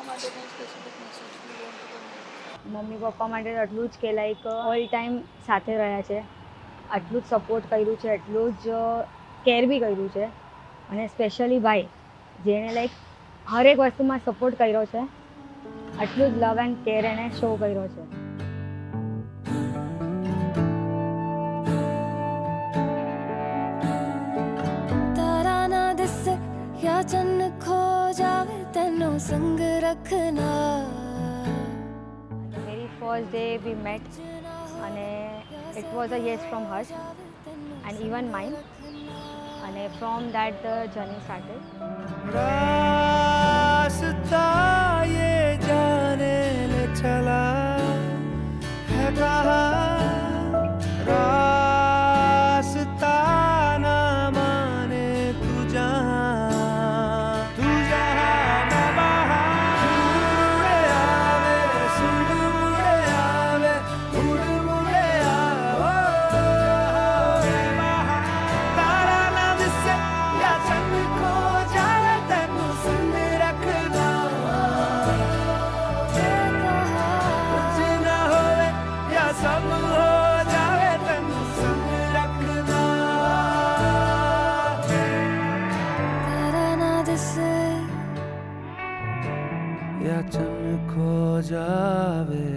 માટે કંઈ specific message you want to convey? Mummy papa માટે તો એટલું જ કે લાઈક ઓલ ટાઈમ સાથે રહ્યા છે, આટલું જ સપોર્ટ કર્યું છે, એટલું જ કેર બી કર્યું છે. અને સ્પેશિયલી ભાઈ, જેણે લાઈક હરેક વસ્તુમાં સપોર્ટ કર્યો છે, આટલું જ લવ એન્ડ કેર એણે શો કર્યો છે. તારા ના દિસે યા ચન્ન ખો જાવે તેનો સંગ રખના. Very first day we met અને it was a yes from her and even mine. અને from that the journey started. रास्ता ये जाने ले चला है कहाँ, रास्ता ना माने तू जहाँ मैं वहाँ. मुड़े आवे उड़ मुड़े आओ, तारा ना दिसे या चंद खो जावे तेनू संग रखना. कुछ ना होवे या सब हो जावे तेनू संग रखना. તારા ના દિસે या चंद खो जावे